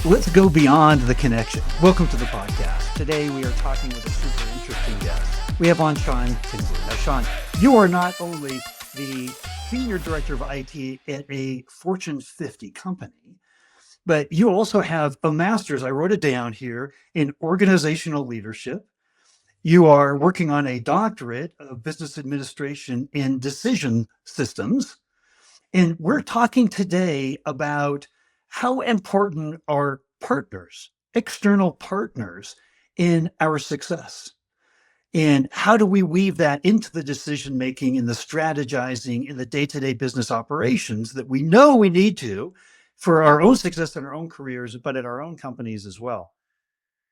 Let's go beyond the connection. Welcome to the podcast. Today we are talking with a super interesting guest. We have on Shawn Tinsley. Now, Shawn, you are not only the Senior Director of IT at a Fortune 50 company, but you also have a master's, I wrote it down here, in organizational leadership. You are working on a doctorate of business administration in decision systems. And we're talking today about how important are partners, external partners, in our success. And how do we weave that into the decision making and the strategizing in the day-to-day business operations that we know we need to for our own success in our own careers, but at our own companies as well.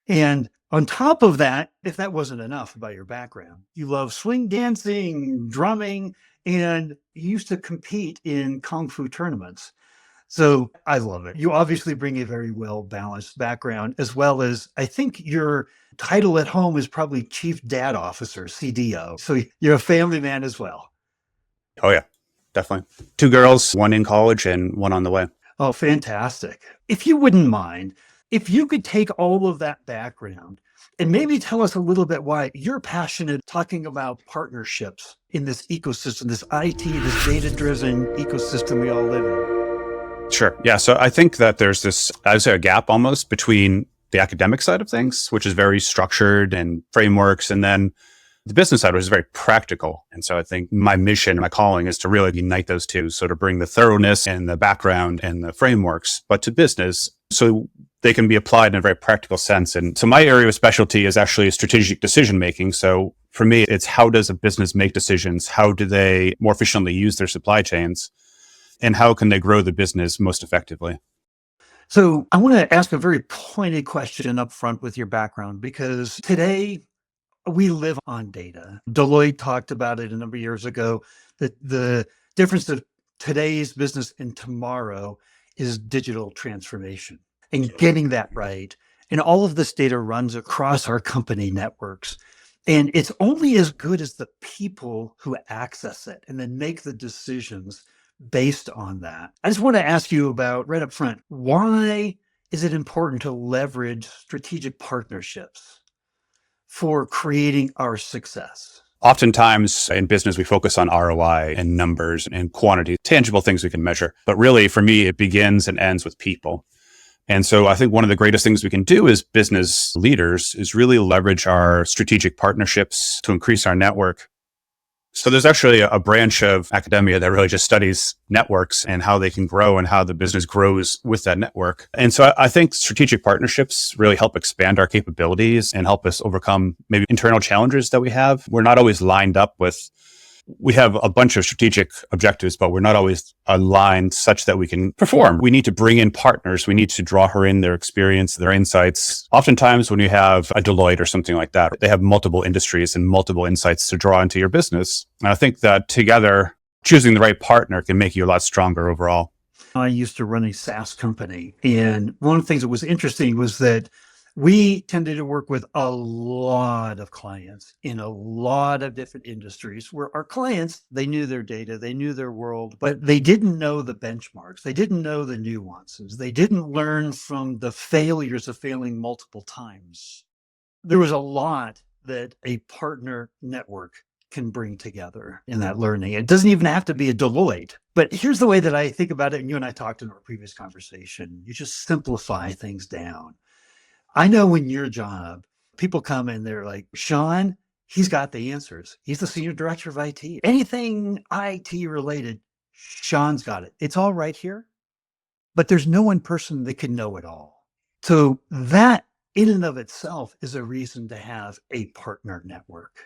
And on top of that, if that wasn't enough about your background, you love swing dancing, drumming, and you used to compete in Kung Fu tournaments. So I love it. You obviously bring a very well balanced background, as well as I think your title at home is probably Chief Dad Officer, CDO. So you're a family man as well. Oh, yeah, definitely. Two girls, one in college and one on the way. Oh, fantastic. If you wouldn't mind, if you could take all of that background and maybe tell us a little bit why you're passionate talking about partnerships in this ecosystem, this IT, this data-driven ecosystem we all live in. Sure. Yeah. So I think that there's this, I would say, a gap almost between the academic side of things, which is very structured and frameworks, and then the business side, which is very practical. And so I think my mission, my calling is to really unite those two. So to bring the thoroughness and the background and the frameworks, but to business so they can be applied in a very practical sense. And so my area of specialty is actually strategic decision making. So for me, it's how does a business make decisions? How do they more efficiently use their supply chains? And how can they grow the business most effectively? So I want to ask a very pointed question up front with your background, because today we live on data. Deloitte talked about it a number of years ago, that the difference of today's business and tomorrow is digital transformation and getting that right. And all of this data runs across our company networks. And it's only as good as the people who access it and then make the decisions based on that. I just want to ask you about right up front, why is it important to leverage strategic partnerships for creating our success? Oftentimes in business, we focus on ROI and numbers and quantity, tangible things we can measure. But really, for me, it begins and ends with people. And so I think one of the greatest things we can do as business leaders is really leverage our strategic partnerships to increase our network. So there's actually a branch of academia that really just studies networks and how they can grow and how the business grows with that network. And so I think strategic partnerships really help expand our capabilities and help us overcome maybe internal challenges that we have. We're not always lined up with, we have a bunch of strategic objectives, but we're not always aligned such that we can perform. We need to bring in partners. We need to draw her in their experience, their insights. Oftentimes when you have a Deloitte or something like that, they have multiple industries and multiple insights to draw into your business. And I think that together, choosing the right partner can make you a lot stronger overall. I used to run a SaaS company. And one of the things that was interesting was that we tended to work with a lot of clients in a lot of different industries, where our clients, they knew their data, they knew their world, but they didn't know the benchmarks. They didn't know the nuances. They didn't learn from the failures of failing multiple times. There was a lot that a partner network can bring together in that learning. It doesn't even have to be a Deloitte. But here's the way that I think about it, and you and I talked in our previous conversation. You just simplify things down. I know in your job, people come in, they're like, Shawn, he's got the answers. He's the senior director of IT. Anything IT related, Shawn's got it. It's all right here, but there's no one person that can know it all. So that in and of itself is a reason to have a partner network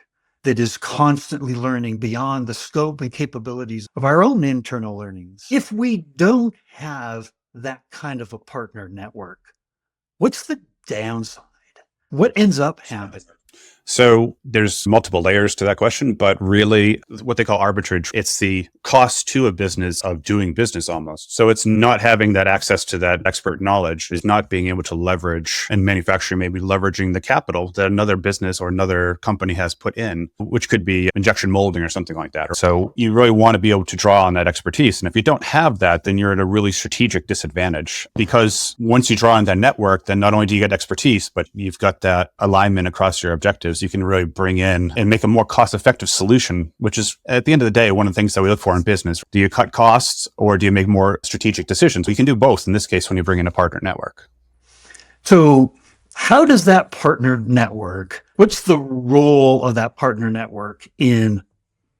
that is constantly learning beyond the scope and capabilities of our own internal learnings. If we don't have that kind of a partner network, what's the downside? What ends up happening? So there's multiple layers to that question, but really what they call arbitrage, it's the cost to a business of doing business almost. So it's not having that access to that expert knowledge, is not being able to leverage and manufacturing, maybe leveraging the capital that another business or another company has put in, which could be injection molding or something like that. So you really want to be able to draw on that expertise. And if you don't have that, then you're at a really strategic disadvantage, because once you draw on that network, then not only do you get expertise, but you've got that alignment across your objectives. You can really bring in and make a more cost-effective solution, which is at the end of the day, one of the things that we look for in business. Do you cut costs or do you make more strategic decisions? You can do both in this case when you bring in a partner network. So how does that partner network, what's the role of that partner network in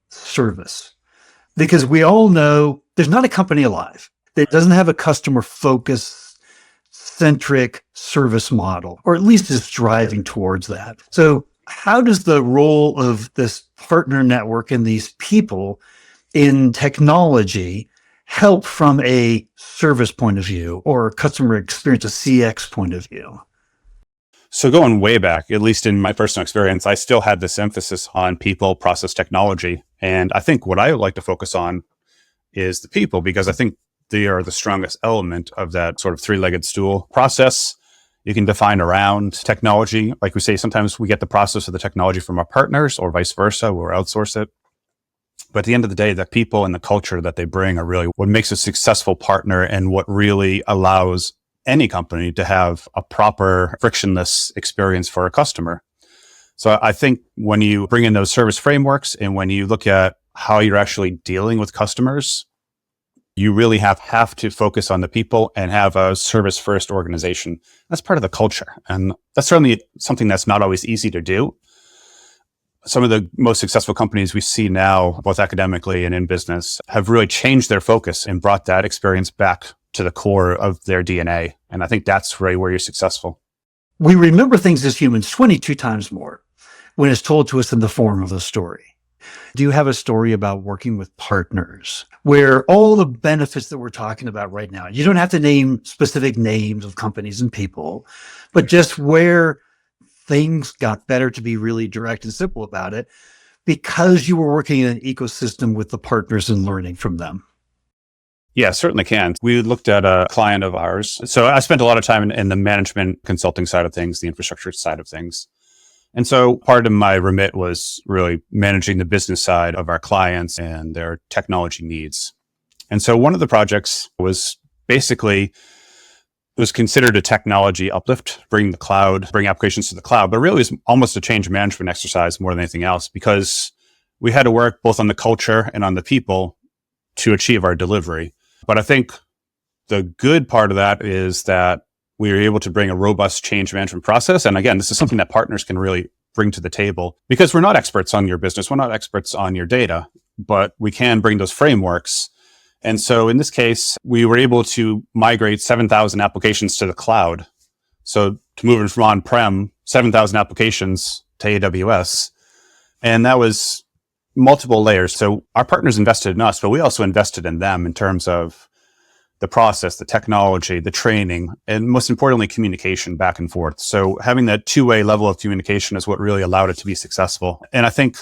service? Because we all know there's not a company alive that doesn't have a customer focus centric service model, or at least is driving towards that. So how does the role of this partner network and these people in technology help from a service point of view or customer experience, a CX point of view? So going way back, at least in my personal experience, I still had this emphasis on people, process, technology. And I think what I would like to focus on is the people, because I think they are the strongest element of that sort of three-legged stool. Process, you can define around technology. Like we say, sometimes we get the process of the technology from our partners or vice versa, we'll outsource it. But at the end of the day, the people and the culture that they bring are really what makes a successful partner and what really allows any company to have a proper frictionless experience for a customer. So I think when you bring in those service frameworks and when you look at how you're actually dealing with customers, you really have to focus on the people and have a service first organization. That's part of the culture. And that's certainly something that's not always easy to do. Some of the most successful companies we see now, both academically and in business, have really changed their focus and brought that experience back to the core of their DNA. And I think that's really where you're successful. We remember things as humans 22 times more when it's told to us in the form of a story. Do you have a story about working with partners where all the benefits that we're talking about right now, you don't have to name specific names of companies and people, but just where things got better, to be really direct and simple about it, because you were working in an ecosystem with the partners and learning from them? Yeah, certainly can. We looked at a client of ours. So I spent a lot of time in the management consulting side of things, the infrastructure side of things. And so part of my remit was really managing the business side of our clients and their technology needs. And so one of the projects was basically, it was considered a technology uplift, bring applications to the cloud, but really it was almost a change management exercise more than anything else, because we had to work both on the culture and on the people to achieve our delivery. But I think the good part of that is that we were able to bring a robust change management process. And again, this is something that partners can really bring to the table, because we're not experts on your business. We're not experts on your data, but we can bring those frameworks. And so in this case, we were able to migrate 7,000 applications to the cloud. So to move it from on-prem, 7,000 applications to AWS. And that was multiple layers. So our partners invested in us, but we also invested in them in terms of the process, the technology, the training, and most importantly, communication back and forth. So having that two-way level of communication is what really allowed it to be successful. And I think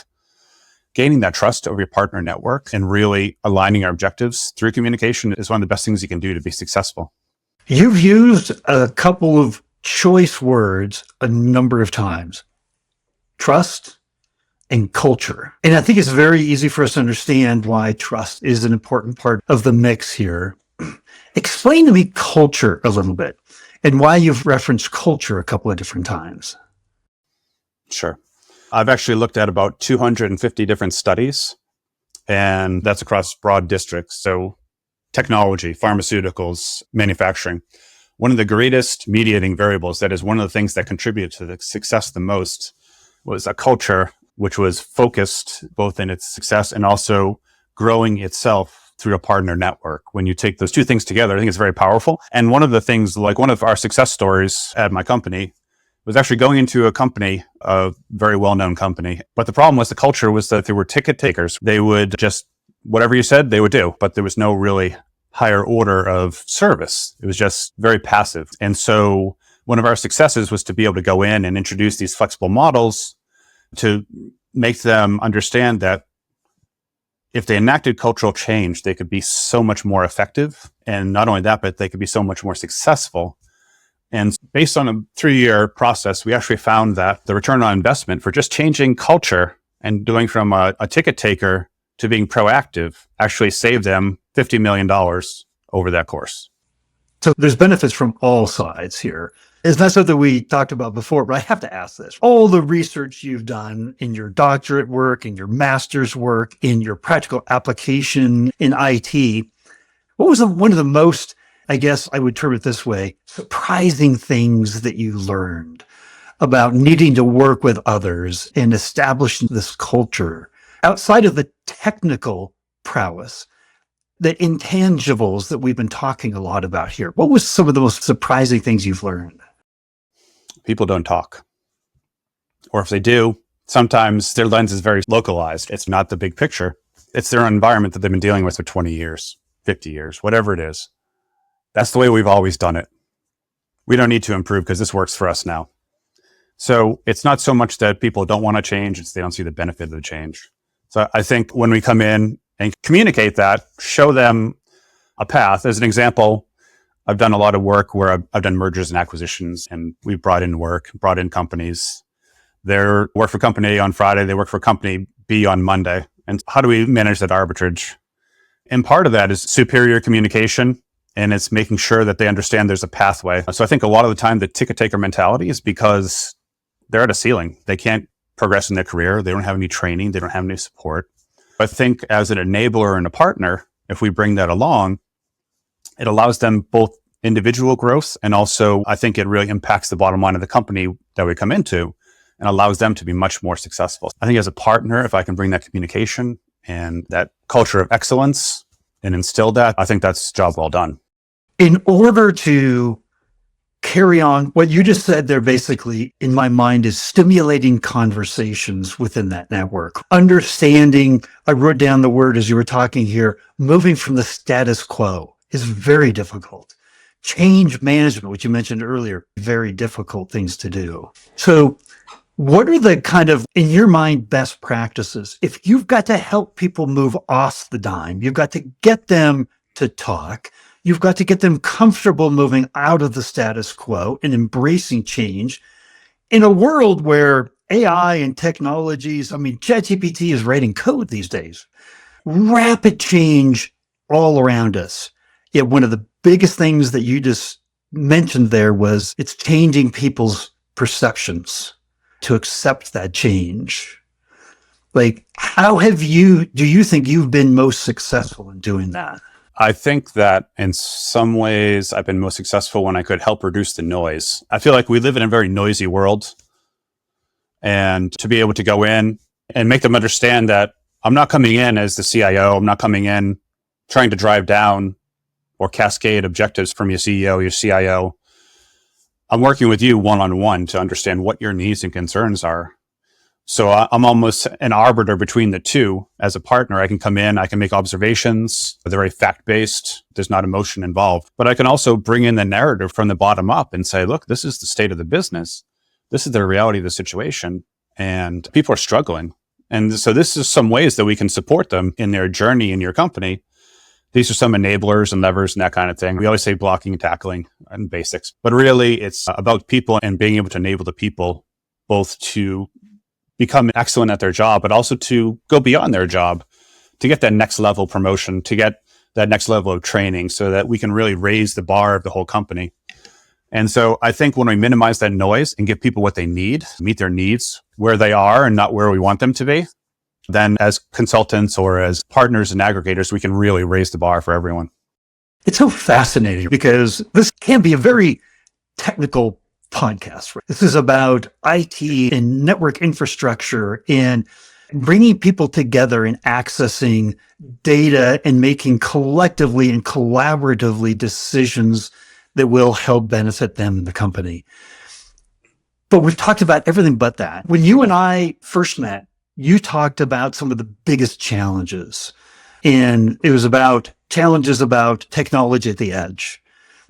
gaining that trust over your partner network and really aligning our objectives through communication is one of the best things you can do to be successful. You've used a couple of choice words a number of times: trust and culture. And I think it's very easy for us to understand why trust is an important part of the mix here. Explain to me culture a little bit and why you've referenced culture a couple of different times. Sure. I've actually looked at about 250 different studies, and that's across broad districts. So technology, pharmaceuticals, manufacturing. One of the greatest mediating variables, that is one of the things that contributed to the success the most, was a culture which was focused both in its success and also growing itself through a partner network. When you take those two things together, I think it's very powerful. And one of the things, like one of our success stories at my company, was actually going into a company, a very well-known company. But the problem was the culture was that there were ticket takers. They would just, whatever you said, they would do. But there was no really higher order of service. It was just very passive. And so one of our successes was to be able to go in and introduce these flexible models, and really allow them to to make them understand that if they enacted cultural change, they could be so much more effective. And not only that, but they could be so much more successful. And based on a 3-year process, we actually found that the return on investment for just changing culture and doing from a ticket taker to being proactive actually saved them $50 million over that course. So there's benefits from all sides here. It's not something we talked about before, but I have to ask this. All the research you've done in your doctorate work, in your master's work, in your practical application in IT, what was one of the most, I guess I would term it this way, surprising things that you learned about needing to work with others and establishing this culture outside of the technical prowess, the intangibles that we've been talking a lot about here? What was some of the most surprising things you've learned? People don't talk. Or if they do, sometimes their lens is very localized. It's not the big picture. It's their environment that they've been dealing with for 20 years, 50 years, whatever it is. That's the way we've always done it. We don't need to improve because this works for us now. So it's not so much that people don't want to change, it's they don't see the benefit of the change. So I think when we come in and communicate that, show them a path. As an example, I've done a lot of work where I've done mergers and acquisitions, and we've brought in companies. They work for company A on Friday, they work for company B on Monday. And how do we manage that arbitrage? And part of that is superior communication, and it's making sure that they understand there's a pathway. So I think a lot of the time the ticket taker mentality is because they're at a ceiling. They can't progress in their career. They don't have any training. They don't have any support. I think as an enabler and a partner, if we bring that along, it allows them both individual growth, and also I think it really impacts the bottom line of the company that we come into and allows them to be much more successful. I think as a partner, if I can bring that communication and that culture of excellence and instill that, I think that's job well done. In order to carry on, what you just said there basically, in my mind, is stimulating conversations within that network. Understanding, I wrote down the word as you were talking here, moving from the status quo is very difficult. Change management, which you mentioned earlier, very difficult things to do. So what are the kind of, in your mind, best practices? If you've got to help people move off the dime, you've got to get them to talk, you've got to get them comfortable moving out of the status quo and embracing change in a world where AI and technologies, ChatGPT is writing code these days, rapid change all around us. Yet one of the biggest things that you just mentioned there was it's changing people's perceptions to accept that change. Like, do you think you've been most successful in doing that? I think that in some ways I've been most successful when I could help reduce the noise. I feel like we live in a very noisy world, and to be able to go in and make them understand that I'm not coming in as the CIO. I'm not coming in trying to drive down or cascade objectives from your CEO, your CIO. I'm working with you one-on-one to understand what your needs and concerns are. So I'm almost an arbiter between the two. As a partner, I can come in, I can make observations. They're very fact-based. There's not emotion involved. But I can also bring in the narrative from the bottom up and say, look, this is the state of the business. This is the reality of the situation. And people are struggling. And so this is some ways that we can support them in their journey in your company. These are some enablers and levers and that kind of thing. We always say blocking and tackling and basics. But really, it's about people and being able to enable the people both to become excellent at their job, but also to go beyond their job, to get that next level promotion, to get that next level of training so that we can really raise the bar of the whole company. And so I think when we minimize that noise and give people what they need, meet their needs where they are and not where we want them to be, then as consultants or as partners and aggregators, we can really raise the bar for everyone. It's so fascinating because this can be a very technical podcast. This is about IT and network infrastructure and bringing people together and accessing data and making collectively and collaboratively decisions that will help benefit them, the company. But we've talked about everything but that. When you and I first met, you talked about some of the biggest challenges, and it was about challenges about technology at the edge.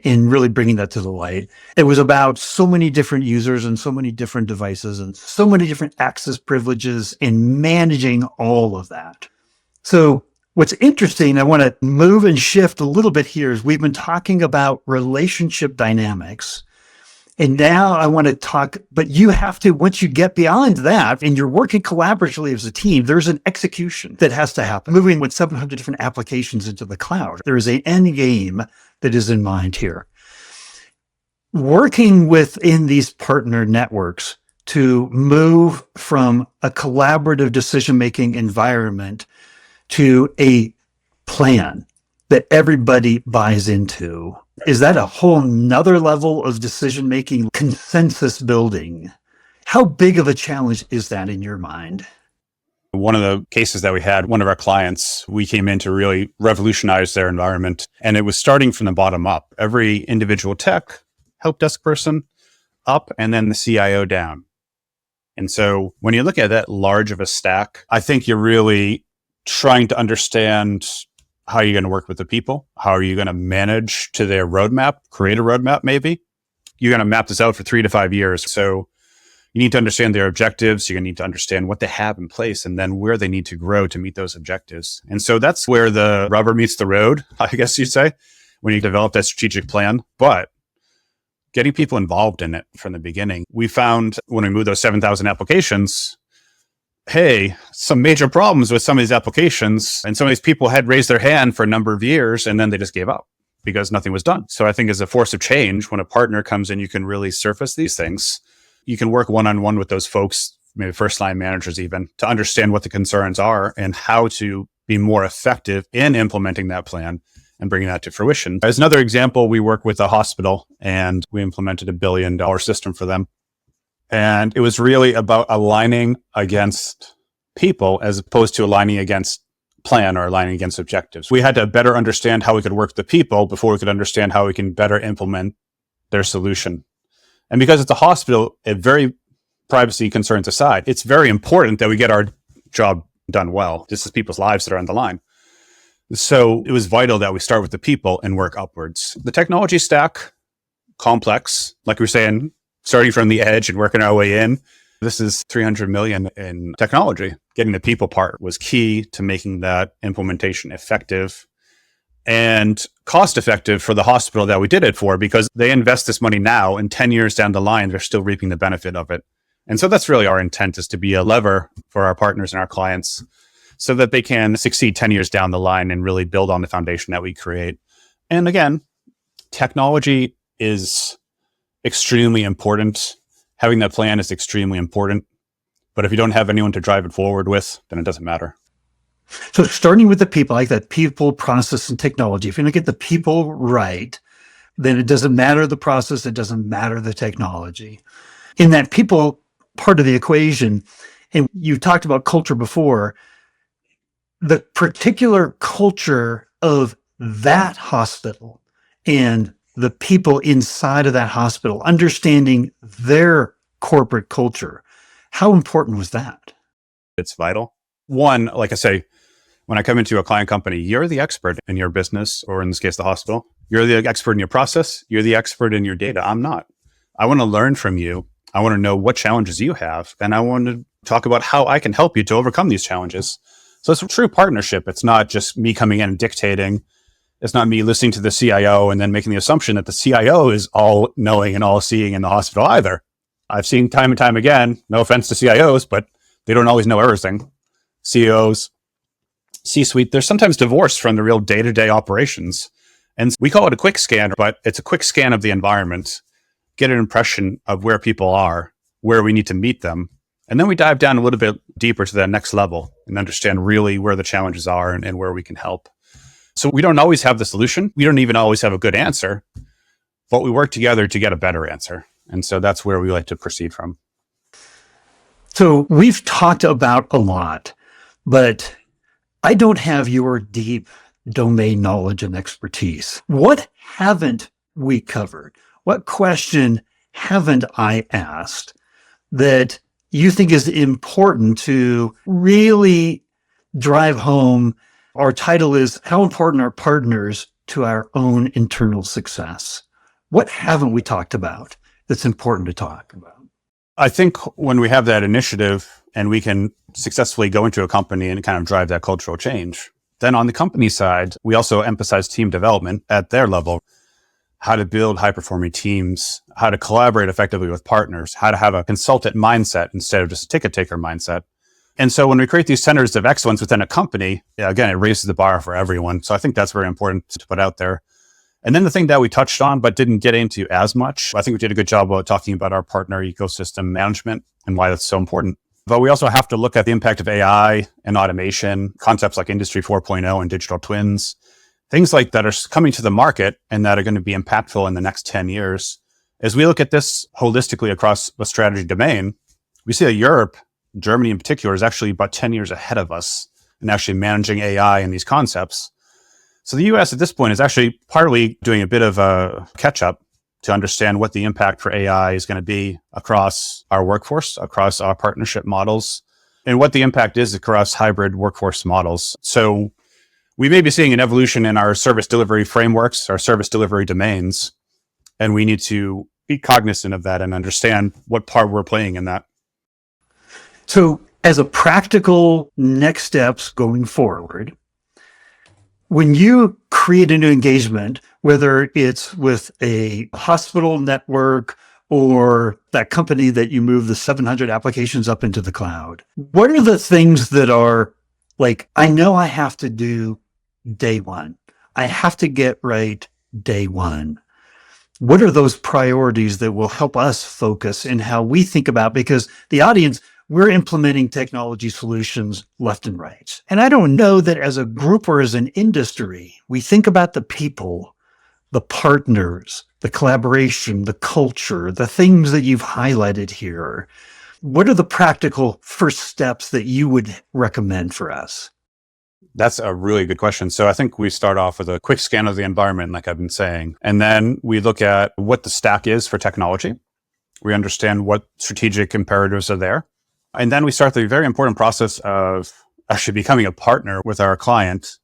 in really bringing that to the light. It was about so many different users and so many different devices and so many different access privileges and managing all of that. So what's interesting, I want to move and shift a little bit here, is we've been talking about relationship dynamics. And now I want to talk, but you have to, once you get beyond that and you're working collaboratively as a team, there's an execution that has to happen. Moving with 700 different applications into the cloud, there is an end game that is in mind here. Working within these partner networks to move from a collaborative decision-making environment to a plan that everybody buys into. Is that a whole nother level of decision-making, consensus building? How big of a challenge is that in your mind? One of the cases that we had, one of our clients, we came in to really revolutionize their environment. And it was starting from the bottom up. Every individual tech, help desk person up, and then the CIO down. And so when you look at that large of a stack, I think you're really trying to understand how you're going to work with the people. How are you going to manage to their roadmap, create a roadmap maybe? You're going to map this out for 3 to 5 years. So you need to understand their objectives. You're going to need to understand what they have in place and then where they need to grow to meet those objectives. And so that's where the rubber meets the road, I guess you'd say, when you develop that strategic plan. But getting people involved in it from the beginning, we found when we moved those 7,000 applications, hey, some major problems with some of these applications. And some of these people had raised their hand for a number of years and then they just gave up because nothing was done. So I think as a force of change, when a partner comes in, you can really surface these things. You can work one-on-one with those folks, maybe first-line managers even, to understand what the concerns are and how to be more effective in implementing that plan and bringing that to fruition. As another example, we work with a hospital and we implemented $1 billion system for them. And it was really about aligning against people as opposed to aligning against plan or aligning against objectives. We had to better understand how we could work with the people before we could understand how we can better implement their solution. And because it's a hospital, very privacy concerns aside, it's very important that we get our job done well. This is people's lives that are on the line. So it was vital that we start with the people and work upwards. The technology stack, complex, like we were saying, starting from the edge and working our way in. This is $300 million in technology. Getting the people part was key to making that implementation effective and cost effective for the hospital that we did it for, because they invest this money now and 10 years down the line, they're still reaping the benefit of it. And so that's really our intent, is to be a lever for our partners and our clients so that they can succeed 10 years down the line and really build on the foundation that we create. And again, technology is extremely important. Having that plan is extremely important. But if you don't have anyone to drive it forward with, then it doesn't matter. So starting with the people, like that people, process, and technology, if you don't get the people right, then it doesn't matter the process, it doesn't matter the technology. In that people part of the equation, and you talked about culture before, the particular culture of that hospital and the people inside of that hospital, understanding their corporate culture. How important was that? It's vital. One, like I say, when I come into a client company, you're the expert in your business, or in this case, the hospital. You're the expert in your process. You're the expert in your data. I'm not. I want to learn from you. I want to know what challenges you have. And I want to talk about how I can help you to overcome these challenges. So it's a true partnership. It's not just me coming in and dictating. It's not me listening to the CIO and then making the assumption that the CIO is all knowing and all seeing in the hospital either. I've seen time and time again, no offense to CIOs, but they don't always know everything. CEOs, C-suite, they're sometimes divorced from the real day-to-day operations. And we call it a quick scan, but it's a quick scan of the environment, get an impression of where people are, where we need to meet them. And then we dive down a little bit deeper to that next level and understand really where the challenges are and where we can help. So we don't always have the solution. We don't even always have a good answer, but we work together to get a better answer. And so that's where we like to proceed from. So we've talked about a lot, but I don't have your deep domain knowledge and expertise. What haven't we covered? What question haven't I asked that you think is important to really drive home? Our title is, how important are partners to our own internal success? What haven't we talked about that's important to talk about? I think when we have that initiative and we can successfully go into a company and kind of drive that cultural change, then on the company side, we also emphasize team development at their level, how to build high-performing teams, how to collaborate effectively with partners, how to have a consultant mindset instead of just a ticket-taker mindset. And so when we create these centers of excellence within a company, again, it raises the bar for everyone. So I think that's very important to put out there. And then the thing that we touched on but didn't get into as much, I think we did a good job of talking about our partner ecosystem management and why that's so important. But we also have to look at the impact of AI and automation, concepts like Industry 4.0 and digital twins, things like that are coming to the market and that are going to be impactful in the next 10 years. As we look at this holistically across a strategy domain, we see that Europe, Germany in particular, is actually about 10 years ahead of us in actually managing AI and these concepts. So the US at this point is actually partly doing a bit of a catch up to understand what the impact for AI is going to be across our workforce, across our partnership models, and what the impact is across hybrid workforce models. So we may be seeing an evolution in our service delivery frameworks, our service delivery domains, and we need to be cognizant of that and understand what part we're playing in that. So as a practical next steps going forward, when you create a new engagement, whether it's with a hospital network or that company that you move the 700 applications up into the cloud, what are the things that are like, I know I have to do day one. I have to get right day one. What are those priorities that will help us focus in how we think about, because the audience, we're implementing technology solutions left and right. And I don't know that as a group or as an industry, we think about the people, the partners, the collaboration, the culture, the things that you've highlighted here. What are the practical first steps that you would recommend for us? That's a really good question. So I think we start off with a quick scan of the environment, like I've been saying, and then we look at what the stack is for technology. We understand what strategic imperatives are there. And then we start the very important process of actually becoming a partner with our client,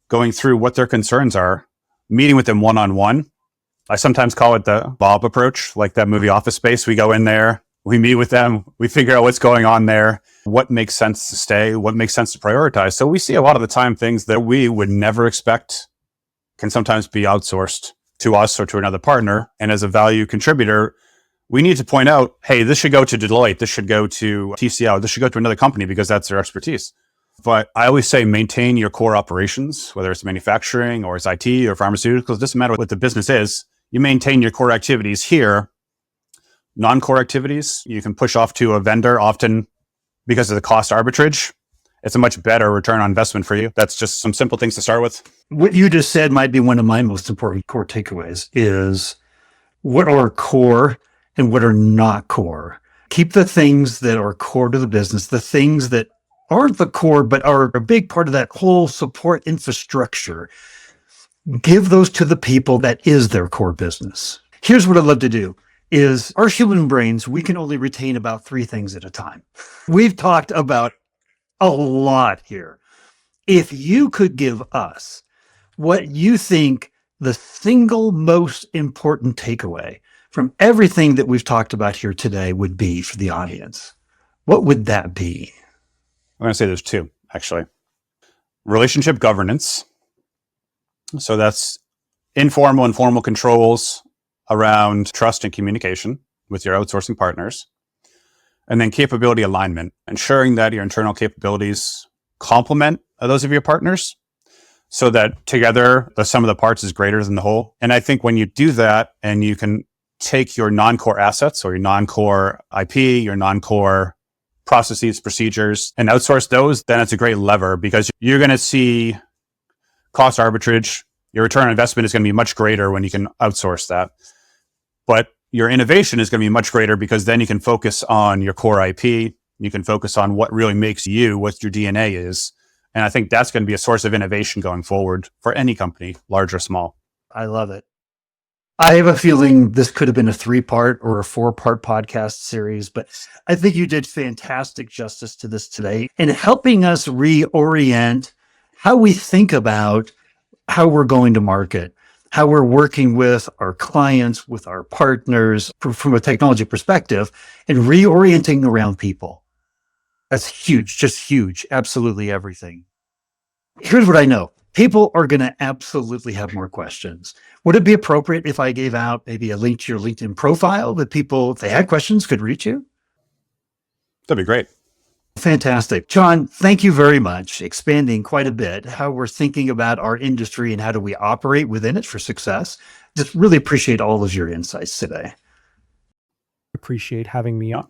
going through what their concerns are, meeting with them one-on-one. I sometimes call it the Bob approach, like that movie Office Space. We go in there, we meet with them, we figure out what's going on there, what makes sense to stay, what makes sense to prioritize. So we see a lot of the time things that we would never expect can sometimes be outsourced to us or to another partner. And as a value contributor, we need to point out, hey, this should go to Deloitte, this should go to TCL, this should go to another company because that's their expertise. But I always say maintain your core operations, whether it's manufacturing or it's IT or pharmaceuticals, it doesn't matter what the business is. You maintain your core activities here. Non-core activities, you can push off to a vendor, often because of the cost arbitrage. It's a much better return on investment for you. That's just some simple things to start with. What you just said might be one of my most important core takeaways is what are core and what are not core. Keep the things that are core to the business, the things that aren't the core, but are a big part of that whole support infrastructure. Give those to the people that is their core business. Here's what I'd love to do is our human brains, we can only retain about 3 things at a time. We've talked about a lot here. If you could give us what you think the single most important takeaway from everything that we've talked about here today would be for the audience, what would that be? I'm going to say there's 2, actually. Relationship governance. So that's informal and formal controls around trust and communication with your outsourcing partners. And then capability alignment, ensuring that your internal capabilities complement those of your partners so that together the sum of the parts is greater than the whole. And I think when you do that and you can take your non-core assets or your non-core IP, your non-core processes, procedures, and outsource those, then it's a great lever because you're going to see cost arbitrage. Your return on investment is going to be much greater when you can outsource that. But your innovation is going to be much greater because then you can focus on your core IP. You can focus on what really makes you, what your DNA is. And I think that's going to be a source of innovation going forward for any company, large or small. I love it. I have a feeling this could have been a 3-part or a 4-part podcast series, but I think you did fantastic justice to this today in helping us reorient how we think about how we're going to market. how we're working with our clients, with our partners from a technology perspective, and reorienting around people. That's huge, just huge, absolutely everything. Here's what I know. People are going to absolutely have more questions. Would it be appropriate if I gave out maybe a link to your LinkedIn profile that people, if they had questions, could reach you? That'd be great. Fantastic. Shawn, thank you very much. Expanding quite a bit how we're thinking about our industry and how do we operate within it for success. Just really appreciate all of your insights today. Appreciate having me on.